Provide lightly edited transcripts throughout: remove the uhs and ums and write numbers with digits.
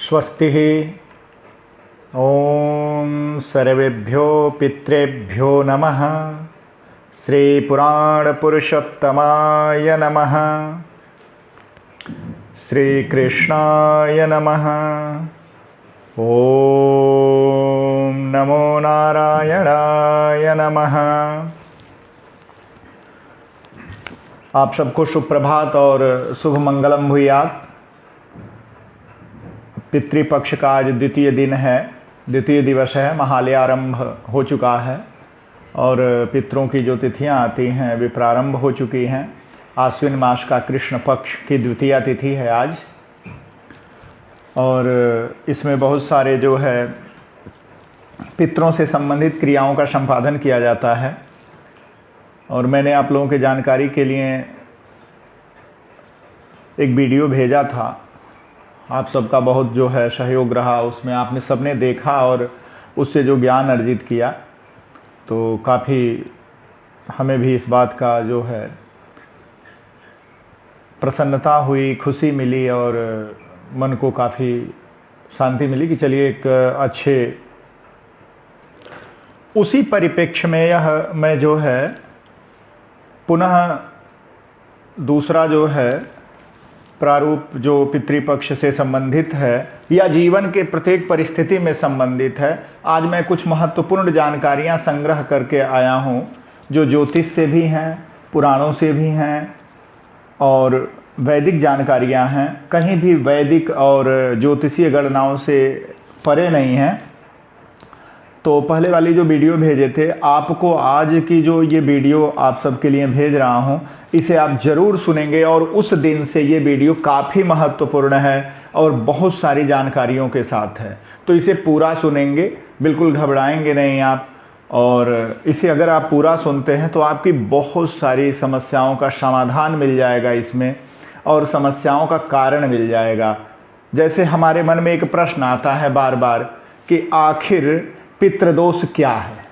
स्वस्ति। ओम सर्वेभ्यो पितृभ्यो नमः। श्री पुराण पुरुषोत्तमाय नमः। श्री कृष्णाय नमः। ओम नमो नारायणाय नमः। आप सबको शुभ प्रभात और शुभ मंगलम भूयात्। पितृपक्ष का आज द्वितीय दिन है, द्वितीय दिवस है। महालयारंभ हो चुका है और पितरों की जो तिथियां आती हैं वे प्रारंभ हो चुकी हैं। आश्विन मास का कृष्ण पक्ष की द्वितीय तिथि है आज, और इसमें बहुत सारे जो है पितरों से संबंधित क्रियाओं का संपादन किया जाता है। और मैंने आप लोगों के जानकारी के लिए एक वीडियो भेजा था, आप सबका बहुत जो है सहयोग रहा, उसमें आपने सबने देखा और उससे जो ज्ञान अर्जित किया, तो काफ़ी हमें भी इस बात का जो है प्रसन्नता हुई, खुशी मिली और मन को काफ़ी शांति मिली कि चलिए एक अच्छे उसी परिप्रेक्ष्य में यह मैं जो है पुनः दूसरा जो है प्रारूप जो पितृपक्ष से संबंधित है या जीवन के प्रत्येक परिस्थिति में संबंधित है, आज मैं कुछ महत्वपूर्ण जानकारियां संग्रह करके आया हूं, जो ज्योतिष से भी हैं, पुराणों से भी हैं और वैदिक जानकारियां हैं। कहीं भी वैदिक और ज्योतिषीय गणनाओं से परे नहीं हैं। तो पहले वाली जो वीडियो भेजे थे, आपको आज की जो ये वीडियो आप सबके लिए भेज रहा हूँ, इसे आप ज़रूर सुनेंगे और उस दिन से ये वीडियो काफ़ी महत्वपूर्ण है और बहुत सारी जानकारियों के साथ है। तो इसे पूरा सुनेंगे, बिल्कुल घबराएंगे नहीं आप। और इसे अगर आप पूरा सुनते हैं तो आपकी बहुत सारी समस्याओं का समाधान मिल जाएगा इसमें, और समस्याओं का कारण मिल जाएगा। जैसे हमारे मन में एक प्रश्न आता है बार बार कि आखिर पितृदोष क्या है,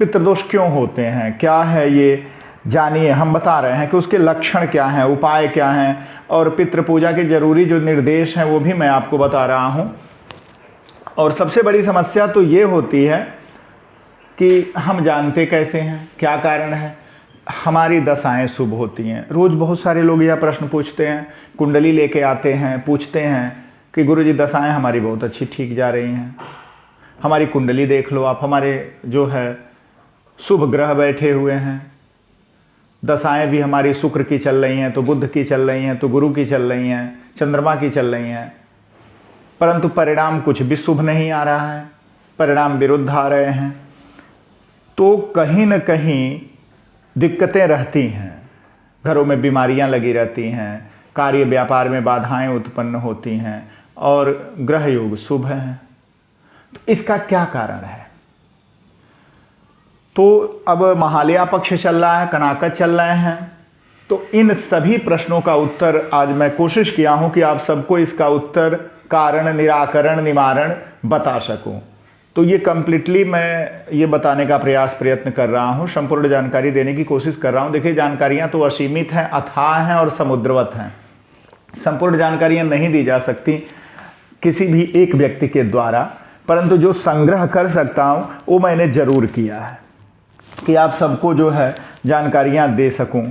पितृदोष क्यों होते हैं, क्या है ये जानिए। हम बता रहे हैं कि उसके लक्षण क्या हैं, उपाय क्या हैं, और पितृ पूजा के जरूरी जो निर्देश हैं वो भी मैं आपको बता रहा हूं। और सबसे बड़ी समस्या तो ये होती है कि हम जानते कैसे हैं, क्या कारण है। हमारी दशाएं शुभ होती हैं। रोज़ बहुत सारे लोग यह प्रश्न पूछते हैं, कुंडली लेके आते हैं, पूछते हैं कि गुरुजी दशाएं हमारी बहुत अच्छी ठीक जा रही हैं, हमारी कुंडली देख लो आप, हमारे जो है शुभ ग्रह बैठे हुए हैं, दशाएं भी हमारी शुक्र की चल रही हैं, तो बुध की चल रही हैं, तो गुरु की चल रही हैं, चंद्रमा की चल रही हैं, परंतु परिणाम कुछ भी शुभ नहीं आ रहा है, परिणाम विरुद्ध आ रहे हैं। तो कहीं न कहीं दिक्कतें रहती हैं, घरों में बीमारियां लगी रहती हैं, कार्य व्यापार में बाधाएं उत्पन्न होती हैं और ग्रह योग शुभ हैं। तो इसका क्या कारण है? तो अब महालया पक्ष चल रहा है, कनाकच चल रहे हैं, तो इन सभी प्रश्नों का उत्तर आज मैं कोशिश किया हूं कि आप सबको इसका उत्तर, कारण, निराकरण, निवारण बता सकूं। तो ये कंप्लीटली मैं ये बताने का प्रयत्न कर रहा हूं, संपूर्ण जानकारी देने की कोशिश कर रहा हूं। देखिए जानकारियां तो असीमित हैं, अथाह हैं और समुद्रवत हैं। संपूर्ण जानकारियां नहीं दी जा सकती किसी भी एक व्यक्ति के द्वारा, परंतु जो संग्रह कर सकता हूं वो मैंने जरूर किया है कि आप सबको जो है जानकारियां दे सकूं।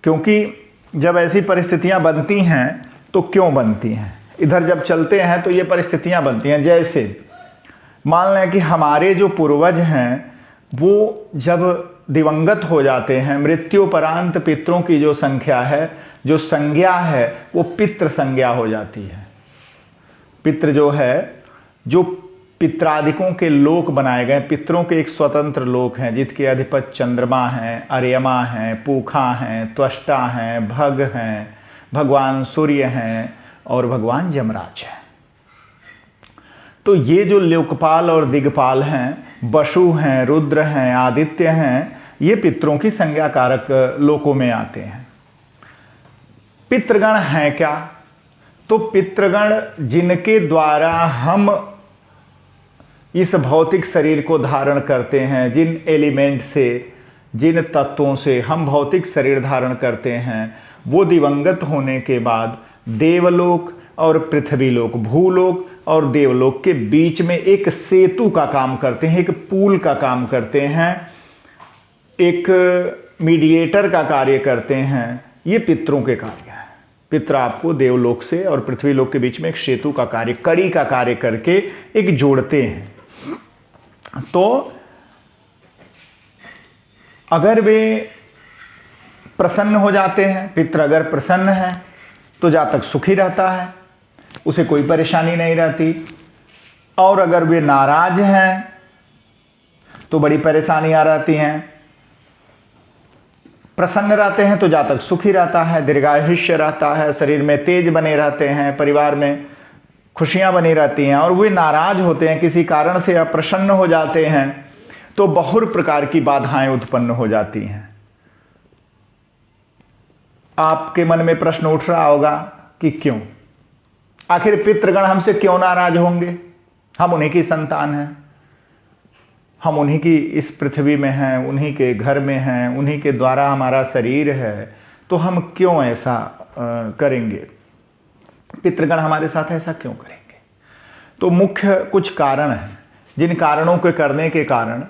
क्योंकि जब ऐसी परिस्थितियां बनती हैं तो क्यों बनती हैं, इधर जब चलते हैं तो ये परिस्थितियां बनती हैं। जैसे मान लें कि हमारे जो पूर्वज हैं वो जब दिवंगत हो जाते हैं, मृत्युपरांत पितरों की जो संख्या है, जो संज्ञा है, वो पितृ संज्ञा हो जाती है। पितृ जो है, जो पित्रादिकों के लोक बनाए गए, पितरों के एक स्वतंत्र लोक हैं जिसके अधिपति चंद्रमा हैं, अर्यमा हैं, पूखा हैं, त्वष्टा हैं, भग हैं, भगवान सूर्य हैं और भगवान यमराज हैं। तो ये जो लोकपाल और दिग्पाल हैं, वसु हैं, रुद्र हैं, आदित्य हैं, ये पितरों की संज्ञा कारक लोकों में आते हैं। पितृगण हैं क्या? तो पितृगण जिनके द्वारा हम इस भौतिक शरीर को धारण करते हैं, जिन एलिमेंट से, जिन तत्वों से हम भौतिक शरीर धारण करते हैं, वो दिवंगत होने के बाद देवलोक और पृथ्वी लोक, भूलोक और देवलोक के बीच में एक सेतु का काम करते हैं, एक पुल का काम करते हैं, एक मीडिएटर का कार्य करते हैं। ये पितरों के कार्य हैं। पितर आपको देवलोक से और पृथ्वी लोक के बीच में एक सेतु का कार्य, कड़ी का कार्य करके एक जोड़ते हैं। तो अगर वे प्रसन्न हो जाते हैं, पितर अगर प्रसन्न है तो जातक सुखी रहता है, उसे कोई परेशानी नहीं रहती। और अगर वे नाराज हैं तो बड़ी परेशानियां रहती हैं। प्रसन्न रहते हैं तो जातक सुखी रहता है, दीर्घायुष्य रहता है, शरीर में तेज बने रहते हैं, परिवार में खुशियां बनी रहती हैं। और वे नाराज होते हैं, किसी कारण से अप्रसन्न हो जाते हैं, तो बहुत प्रकार की बाधाएं उत्पन्न हो जाती हैं। आपके मन में प्रश्न उठ रहा होगा कि क्यों, आखिर पितृगण हमसे क्यों नाराज होंगे? हम उन्हीं की संतान हैं, हम उन्हीं की इस पृथ्वी में हैं, उन्हीं के घर में हैं, उन्हीं के द्वारा हमारा शरीर है, तो हम क्यों ऐसा करेंगे? पितृगण हमारे साथ ऐसा क्यों करेंगे? तो मुख्य कुछ कारण हैं, जिन कारणों के करने के कारण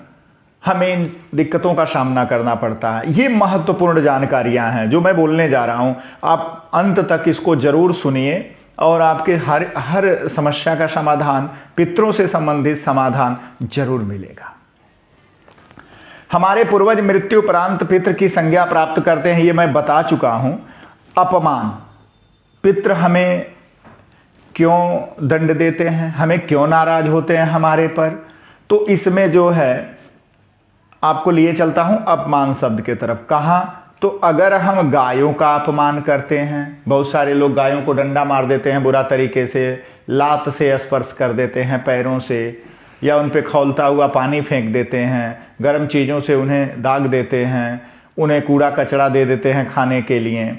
हमें इन दिक्कतों का सामना करना पड़ता है। ये महत्वपूर्ण जानकारियां हैं जो मैं बोलने जा रहा हूं। आप अंत तक इसको जरूर सुनिए और आपके हर समस्या का समाधान, पितरों से संबंधित समाधान जरूर मिलेगा। हमारे पूर्वज मृत्युपरांत पितृ की संज्ञा प्राप्त करते हैं, ये मैं बता चुका हूं। अपमान, पितृ हमें क्यों दंड देते हैं, हमें क्यों नाराज होते हैं हमारे पर, तो इसमें जो है आपको लिए चलता हूं अपमान शब्द के तरफ। कहां? तो अगर हम गायों का अपमान करते हैं, बहुत सारे लोग गायों को डंडा मार देते हैं बुरा तरीके से, लात से स्पर्श कर देते हैं पैरों से, या उन पे खौलता हुआ पानी फेंक देते हैं, गर्म चीज़ों से उन्हें दाग देते हैं, उन्हें कूड़ा कचरा दे देते हैं खाने के लिए।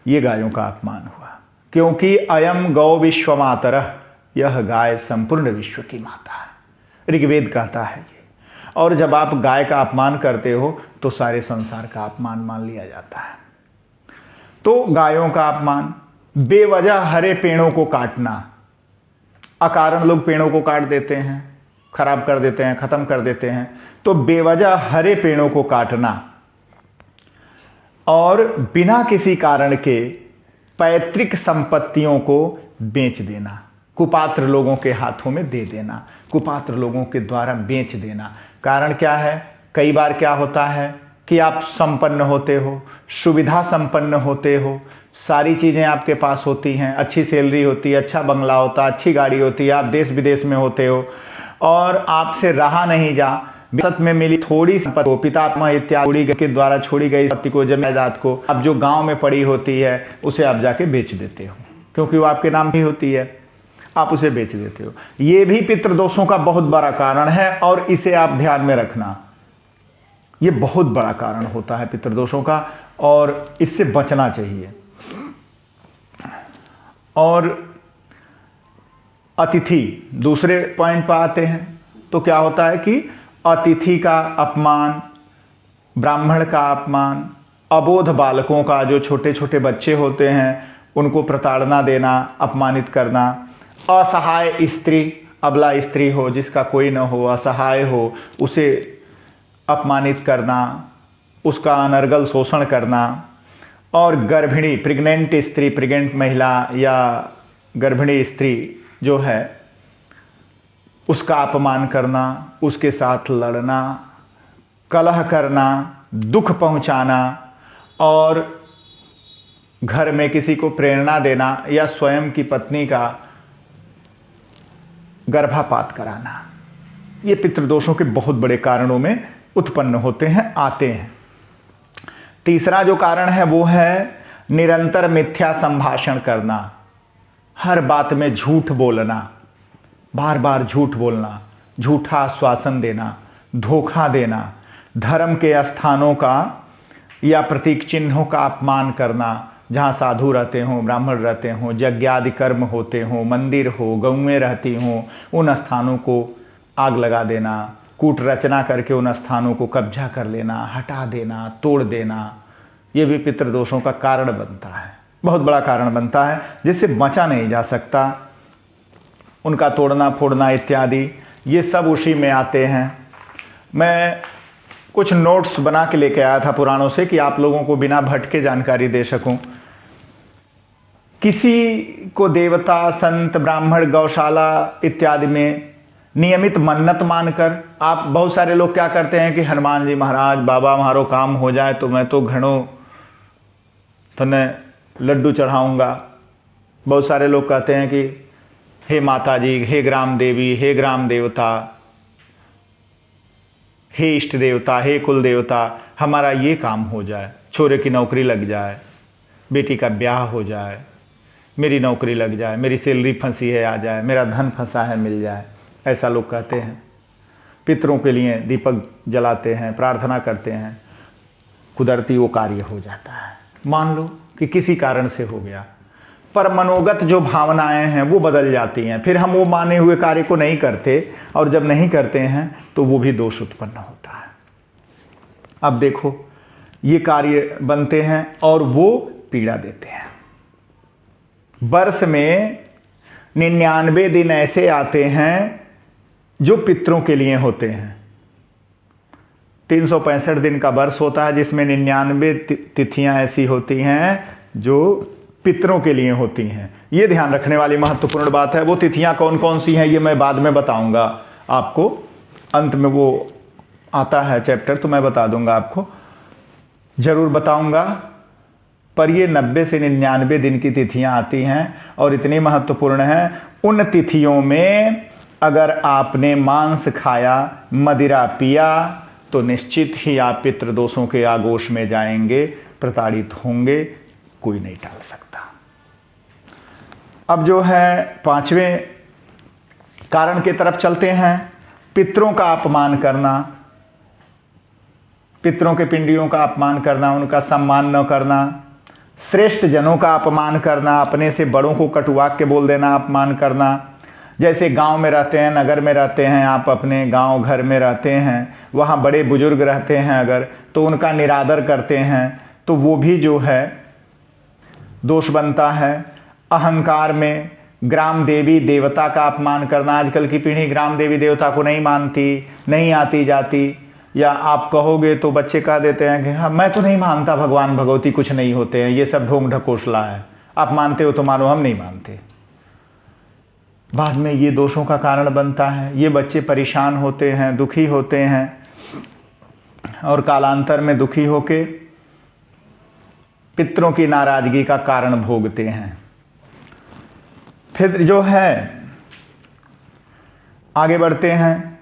ये गायों का अपमान हुआ, क्योंकि अयम गौ विश्वमातरः, यह गाय संपूर्ण विश्व की माता है, ऋग्वेद कहता है ये। और जब आप गाय का अपमान करते हो तो सारे संसार का अपमान मान लिया जाता है। तो गायों का अपमान, बेवजह हरे पेड़ों को काटना, अकारण लोग पेड़ों को काट देते हैं, खराब कर देते हैं, खत्म कर देते हैं, तो बेवजह हरे पेड़ों को काटना और बिना किसी कारण के पैतृक संपत्तियों को बेच देना, कुपात्र लोगों के हाथों में दे देना, कुपात्र लोगों के द्वारा बेच देना। कारण क्या है? कई बार क्या होता है कि आप संपन्न होते हो, सुविधा संपन्न होते हो, सारी चीज़ें आपके पास होती हैं, अच्छी सैलरी होती है, अच्छा बंगला होता है, अच्छी गाड़ी होती है, आप देश विदेश में होते हो और आपसे रहा नहीं जा, विरासत में मिली थोड़ी संपत्ति को, पितामह इत्यादि के द्वारा छोड़ी गई संपत्ति को, जमीन जायदाद को, अब जो गांव में पड़ी होती है उसे आप जाके बेच देते हो, क्योंकि वो आपके नाम ही होती है, आप उसे बेच देते हो। ये भी पितृदोषों का बहुत बड़ा कारण है और इसे आप ध्यान में रखना। ये बहुत बड़ा कारण होता है पितृदोषों का और इससे बचना चाहिए। और अतिथि, दूसरे पॉइंट पर आते हैं तो क्या होता है कि अतिथि का अपमान, ब्राह्मण का अपमान, अबोध बालकों का, जो छोटे छोटे बच्चे होते हैं उनको प्रताड़ना देना, अपमानित करना, असहाय स्त्री, अबला स्त्री हो जिसका कोई न हो, असहाय हो, उसे अपमानित करना, उसका अनर्गल शोषण करना, और गर्भिणी, प्रेग्नेंट स्त्री, प्रेग्नेंट महिला या गर्भिणी स्त्री जो है उसका अपमान करना, उसके साथ लड़ना, कलह करना, दुख पहुंचाना और घर में किसी को प्रेरणा देना या स्वयं की पत्नी का गर्भापात कराना, ये पितृदोषों के बहुत बड़े कारणों में उत्पन्न होते हैं, आते हैं। तीसरा जो कारण है वो है निरंतर मिथ्या संभाषण करना, हर बात में झूठ बोलना, बार बार झूठ बोलना, झूठा आश्वासन देना, धोखा देना, धर्म के स्थानों का या प्रतीक चिन्हों का अपमान करना, जहाँ साधु रहते हों, ब्राह्मण रहते हों, यज्ञादि कर्म होते हों, मंदिर हो, गौएं रहती हों, उन स्थानों को आग लगा देना, कूट रचना करके उन स्थानों को कब्जा कर लेना, हटा देना, तोड़ देना, ये भी पितृदोषों का कारण बनता है। बहुत बड़ा कारण बनता है जिससे बचा नहीं जा सकता। उनका तोड़ना फोड़ना इत्यादि ये सब उसी में आते हैं। मैं कुछ नोट्स बना के लेके आया था पुराणों से कि आप लोगों को बिना भटके जानकारी दे सकूं। किसी को देवता, संत, ब्राह्मण, गौशाला इत्यादि में नियमित मन्नत मानकर, आप बहुत सारे लोग क्या करते हैं कि हनुमान जी महाराज बाबा हमारो काम हो जाए तो मैं तो घणो तने लड्डू चढ़ाऊंगा। बहुत सारे लोग कहते हैं कि हे माता जी, हे ग्राम देवी, हे ग्राम देवता, हे इष्ट देवता, हे कुल देवता, हमारा ये काम हो जाए, छोरे की नौकरी लग जाए, बेटी का ब्याह हो जाए, मेरी नौकरी लग जाए, मेरी सैलरी फंसी है आ जाए, मेरा धन फंसा है मिल जाए। ऐसा लोग कहते हैं। पितरों के लिए दीपक जलाते हैं, प्रार्थना करते हैं, कुदरती वो कार्य हो जाता है। मान लो कि किसी कारण से हो गया, पर मनोगत जो भावनाएं हैं वो बदल जाती हैं, फिर हम वो माने हुए कार्य को नहीं करते, और जब नहीं करते हैं तो वो भी दोष उत्पन्न होता है। अब देखो, ये कार्य बनते हैं और वो पीड़ा देते हैं। वर्ष में 99 दिन ऐसे आते हैं जो पितरों के लिए होते हैं। 365 दिन का वर्ष होता है जिसमें 99 तिथियां ऐसी होती हैं जो पितरों के लिए होती हैं। ये ध्यान रखने वाली महत्वपूर्ण बात है। वो तिथियां कौन कौन सी हैं ये मैं बाद में बताऊंगा आपको, अंत में वो आता है चैप्टर तो मैं बता दूंगा आपको, जरूर बताऊंगा। पर ये 90 से 99 दिन की तिथियां आती हैं और इतनी महत्वपूर्ण हैं। उन तिथियों में अगर आपने मांस खाया, मदिरा पिया, तो निश्चित ही आप पितृदोषों के आगोश में जाएंगे, प्रताड़ित होंगे, कोई नहीं टाल सकता। अब जो है 5वें कारण की तरफ चलते हैं। पितरों का अपमान करना, पितरों के पिंडियों का अपमान करना, उनका सम्मान न करना, श्रेष्ठ जनों का अपमान करना, अपने से बड़ों को कटुवाक्य बोल देना, अपमान करना। जैसे गांव में रहते हैं, नगर में रहते हैं, आप अपने गांव घर में रहते हैं, वहाँ बड़े बुजुर्ग रहते हैं अगर, तो उनका निरादर करते हैं तो वो भी जो है दोष बनता है। अहंकार में ग्राम देवी देवता का अपमान करना, आजकल की पीढ़ी ग्राम देवी देवता को नहीं मानती, नहीं आती जाती, या आप कहोगे तो बच्चे कह देते हैं कि हाँ मैं तो नहीं मानता, भगवान भगवती कुछ नहीं होते हैं, ये सब ढोंग ढकोसला है, आप मानते हो तो मानो, हम नहीं मानते। बाद में ये दोषों का कारण बनता है। ये बच्चे परेशान होते हैं, दुखी होते हैं, और कालांतर में दुखी होके पितरों की नाराजगी का कारण भोगते हैं। फिर जो है आगे बढ़ते हैं।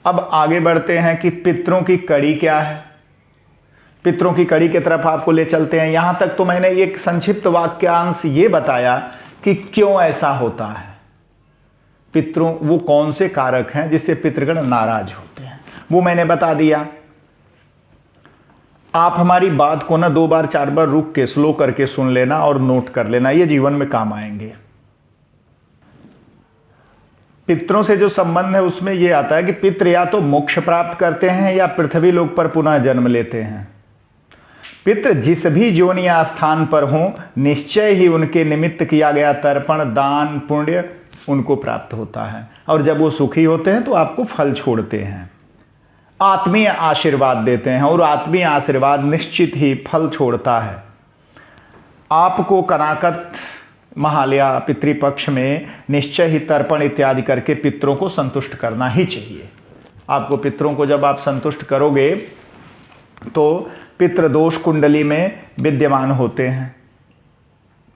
अब आगे बढ़ते हैं कि पितरों की कड़ी क्या है। पितरों की कड़ी की तरफ आपको ले चलते हैं। यहां तक तो मैंने एक संक्षिप्त वाक्यांश ये बताया कि क्यों ऐसा होता है। पितरों वो कौन से कारक हैं जिससे पितृगण नाराज होते हैं, वो मैंने बता दिया। आप हमारी बात को ना 2 बार 4 बार रुक के स्लो करके सुन लेना और नोट कर लेना, ये जीवन में काम आएंगे। पितरों से जो संबंध है उसमें यह आता है कि पितृ या तो मोक्ष प्राप्त करते हैं या पृथ्वी लोक पर पुनः जन्म लेते हैं। पितृ जिस भी जोन या स्थान पर हों, निश्चय ही उनके निमित्त किया गया तर्पण, दान, पुण्य उनको प्राप्त होता है, और जब वो सुखी होते हैं तो आपको फल छोड़ते हैं, आत्मीय आशीर्वाद देते हैं, और आत्मीय आशीर्वाद निश्चित ही फल छोड़ता है। आपको कनाकत महालया पितृपक्ष में निश्चय ही तर्पण इत्यादि करके पितरों को संतुष्ट करना ही चाहिए। आपको पितरों को जब आप संतुष्ट करोगे तो पितृदोष कुंडली में विद्यमान होते हैं।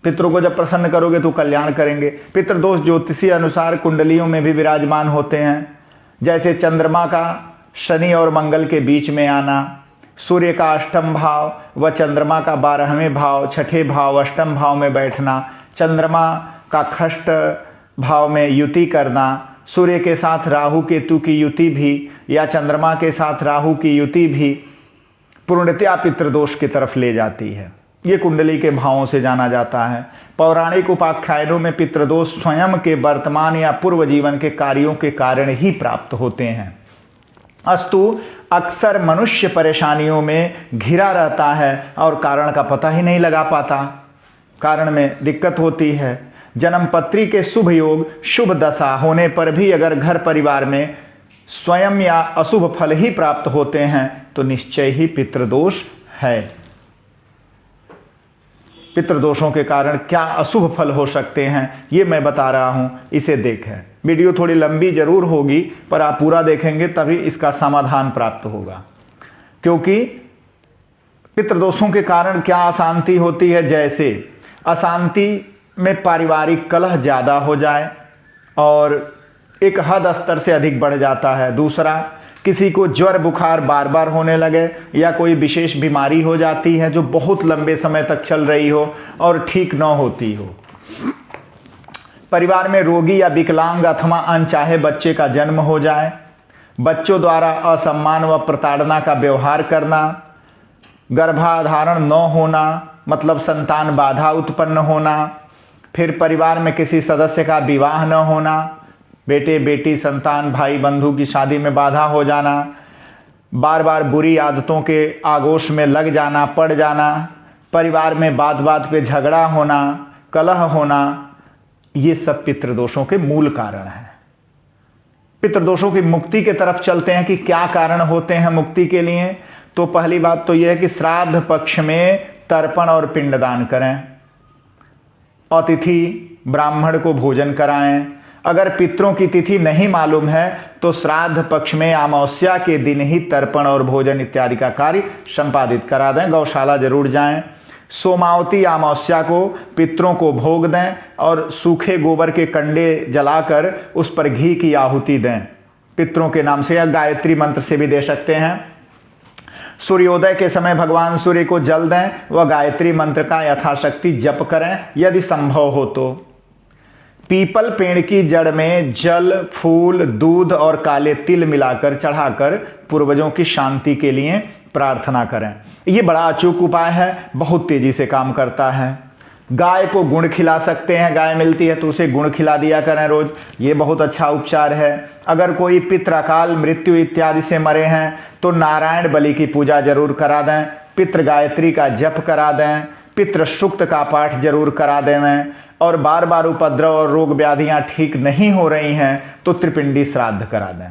पितरों को जब प्रसन्न करोगे तो कल्याण करेंगे। पितृदोष ज्योतिषीय अनुसार कुंडलियों में भी विराजमान होते हैं। जैसे चंद्रमा का शनि और मंगल के बीच में आना, सूर्य का अष्टम भाव व चंद्रमा का 12वें भाव, 6ठे भाव, अष्टम भाव में बैठना, चंद्रमा का खष्ट भाव में युति करना, सूर्य के साथ राहु केतु की युति भी या चंद्रमा के साथ राहु की युति भी पूर्णतया पितृदोष की तरफ ले जाती है। ये कुंडली के भावों से जाना जाता है। पौराणिक उपाख्यानों में पितृदोष स्वयं के वर्तमान या पूर्व जीवन के कार्यों के कारण ही प्राप्त होते हैं। अस्तु अक्सर मनुष्य परेशानियों में घिरा रहता है और कारण का पता ही नहीं लगा पाता। कारण में दिक्कत होती है। जन्म पत्री के शुभ योग शुभ दशा होने पर भी अगर घर परिवार में स्वयं या अशुभ फल ही प्राप्त होते हैं तो निश्चय ही पितृदोष है। पितृदोषों के कारण क्या अशुभ फल हो सकते हैं ये मैं बता रहा हूं, इसे देखें। वीडियो थोड़ी लंबी जरूर होगी पर आप पूरा देखेंगे तभी इसका समाधान प्राप्त होगा। क्योंकि पितृदोषों के कारण क्या अशांति होती है, जैसे अशांति में पारिवारिक कलह ज़्यादा हो जाए और एक हद स्तर से अधिक बढ़ जाता है। दूसरा, किसी को ज्वर बुखार बार बार होने लगे या कोई विशेष बीमारी हो जाती है जो बहुत लंबे समय तक चल रही हो और ठीक न होती हो। परिवार में रोगी या विकलांग अथवा अनचाहे बच्चे का जन्म हो जाए, बच्चों द्वारा असम्मान व प्रताड़ना का व्यवहार करना, गर्भाधारण न होना मतलब संतान बाधा उत्पन्न होना, फिर परिवार में किसी सदस्य का विवाह न होना, बेटे बेटी संतान भाई बंधु की शादी में बाधा हो जाना, बार बार बुरी आदतों के आगोश में लग जाना पड़ जाना, परिवार में बात बात पे झगड़ा होना, कलह होना, ये सब पितृदोषों के मूल कारण हैं। पितृदोषों की मुक्ति के तरफ चलते हैं कि क्या कारण होते हैं मुक्ति के लिए। तो पहली बात तो यह है कि श्राद्ध पक्ष में तर्पण और पिंडदान करें, अतिथि ब्राह्मण को भोजन कराएं। अगर पितरों की तिथि नहीं मालूम है तो श्राद्ध पक्ष में अमावस्या के दिन ही तर्पण और भोजन इत्यादि का कार्य संपादित करा दें। गौशाला जरूर जाएं। सोमावती अमावस्या को पितरों को भोग दें और सूखे गोबर के कंडे जलाकर उस पर घी की आहुति दें पितरों के नाम से, या गायत्री मंत्र से भी दे सकते हैं। सूर्योदय के समय भगवान सूर्य को जल दें व गायत्री मंत्र का यथाशक्ति जप करें यदि संभव हो तो। पीपल पेड़ की जड़ में जल, फूल, दूध और काले तिल मिलाकर चढ़ाकर पूर्वजों की शांति के लिए प्रार्थना करें। ये बड़ा अचूक उपाय है, बहुत तेजी से काम करता है। गाय को गुड़ खिला सकते हैं, गाय मिलती है तो उसे गुड़ खिला दिया करें रोज, ये बहुत अच्छा उपचार है। अगर कोई पितृ अकाल मृत्यु इत्यादि से मरे हैं तो नारायण बलि की पूजा जरूर करा दें, पितृ गायत्री का जप करा दें, पितृ सूक्त का पाठ जरूर करा दें, और बार बार उपद्रव और रोग व्याधियां ठीक नहीं हो रही हैं तो त्रिपिंडी श्राद्ध करा दें।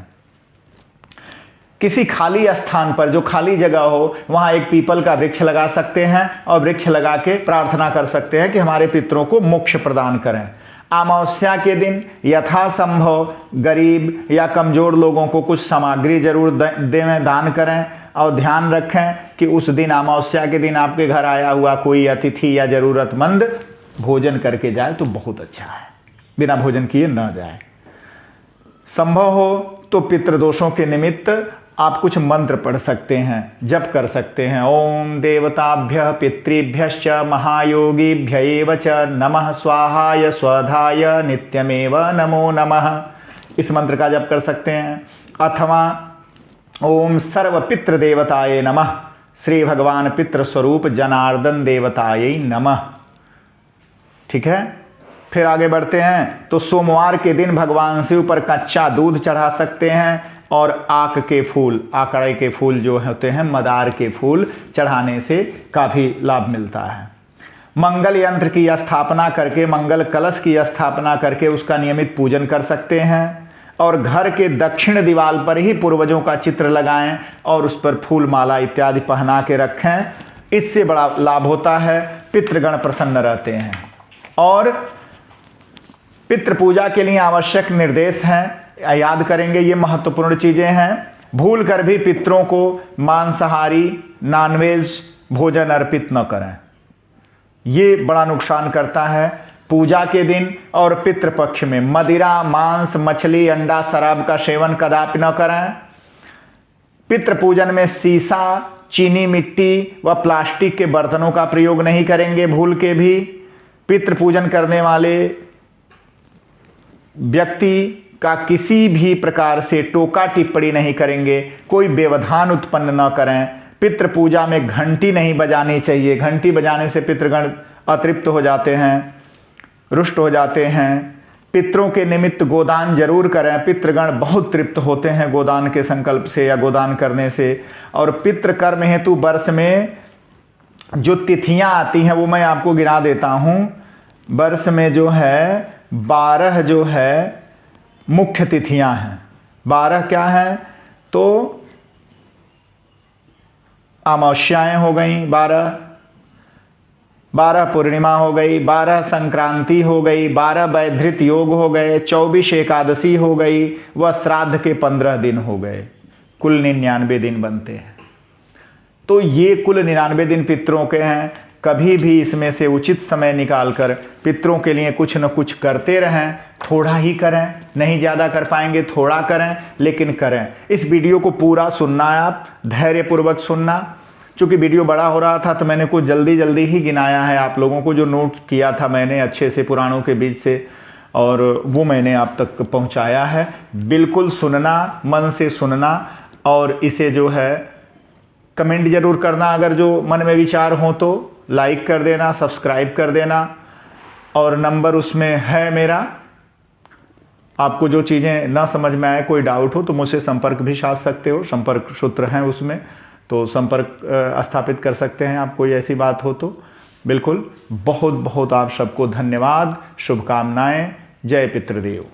किसी खाली स्थान पर, जो खाली जगह हो, वहां एक पीपल का वृक्ष लगा सकते हैं और वृक्ष लगा के प्रार्थना कर सकते हैं कि हमारे पितरों को मोक्ष प्रदान करें। अमावस्या के दिन यथासंभव गरीब या कमजोर लोगों को कुछ सामग्री जरूर दें, दान करें। और ध्यान रखें कि उस दिन अमावस्या के दिन आपके घर आया हुआ कोई अतिथि या जरूरतमंद भोजन करके जाए तो बहुत अच्छा है, बिना भोजन किए न जाए। संभव हो तो पितृदोषों के निमित्त आप कुछ मंत्र पढ़ सकते हैं, जप कर सकते हैं। ओम देवताभ्य पितृभ्यश्च महायोगीभ्य एव च नमः स्वाहाय स्वधाय नित्यमेव नमो नमः, इस मंत्र का जप कर सकते हैं। अथवा ओम सर्व पितृ देवताये नमः, श्री भगवान पितृ स्वरूप जनार्दन देवताये नमः। ठीक है, फिर आगे बढ़ते हैं तो सोमवार के दिन भगवान शिव पर कच्चा दूध चढ़ा सकते हैं और आक के फूल, आकड़े के फूल जो होते हैं, मदार के फूल चढ़ाने से काफ़ी लाभ मिलता है। मंगल यंत्र की स्थापना करके, मंगल कलश की स्थापना करके उसका नियमित पूजन कर सकते हैं और घर के दक्षिण दीवार पर ही पूर्वजों का चित्र लगाएं और उस पर फूल माला इत्यादि पहना के रखें। इससे बड़ा लाभ होता है, पितृगण प्रसन्न रहते हैं। और पितृ पूजा के लिए आवश्यक निर्देश हैं, याद करेंगे, ये महत्वपूर्ण चीजें हैं। भूल कर भी पितरों को मांसाहारी नॉनवेज भोजन अर्पित न करें, ये बड़ा नुकसान करता है। पूजा के दिन और पितृपक्ष में मदिरा, मांस, मछली, अंडा, शराब का सेवन कदापि न करें। पितृ पूजन में सीसा, चीनी मिट्टी व प्लास्टिक के बर्तनों का प्रयोग नहीं करेंगे भूल के भी। पितृ पूजन करने वाले व्यक्ति का किसी भी प्रकार से टोका टिप्पणी नहीं करेंगे, कोई व्यवधान उत्पन्न न करें। पितृ पूजा में घंटी नहीं बजानी चाहिए, घंटी बजाने से पितृगण अतृप्त हो जाते हैं, रुष्ट हो जाते हैं। पितरों के निमित्त गोदान जरूर करें, पितृगण बहुत तृप्त होते हैं गोदान के संकल्प से या गोदान करने से। और पितृ कर्म हेतु वर्ष में जो तिथियां आती हैं वो मैं आपको गिना देता हूं। वर्ष में जो है 12 जो है मुख्य तिथियां हैं। 12 क्या हैं? तो अमावस्याएं हो गई 12 पूर्णिमा हो गई, 12 संक्रांति हो गई, 12 वैधृत योग हो गए, 24 एकादशी हो गई, व श्राद्ध के 15 दिन हो गए। कुल 99 दिन बनते हैं। तो ये कुल 99 दिन पितरों के हैं। कभी भी इसमें से उचित समय निकालकर पितरों के लिए कुछ न कुछ करते रहें। थोड़ा ही करें, नहीं ज़्यादा कर पाएंगे, थोड़ा करें, लेकिन करें। इस वीडियो को पूरा सुनना है, आप धैर्यपूर्वक सुनना। चूँकि वीडियो बड़ा हो रहा था तो मैंने कुछ जल्दी ही गिनाया है आप लोगों को, जो नोट किया था मैंने अच्छे से पुराणों के बीच से, और वो मैंने आप तक पहुंचाया है। बिल्कुल सुनना, मन से सुनना, और इसे जो है कमेंट जरूर करना। अगर जो मन में विचार हो तो लाइक कर देना, सब्सक्राइब कर देना, और नंबर उसमें है मेरा। आपको जो चीज़ें ना समझ में आए, कोई डाउट हो तो मुझसे संपर्क भी साध सकते हो। संपर्क सूत्र हैं उसमें, तो संपर्क स्थापित कर सकते हैं आप, कोई ऐसी बात हो तो। बिल्कुल, बहुत बहुत आप सबको धन्यवाद, शुभकामनाएं। जय पितृदेव।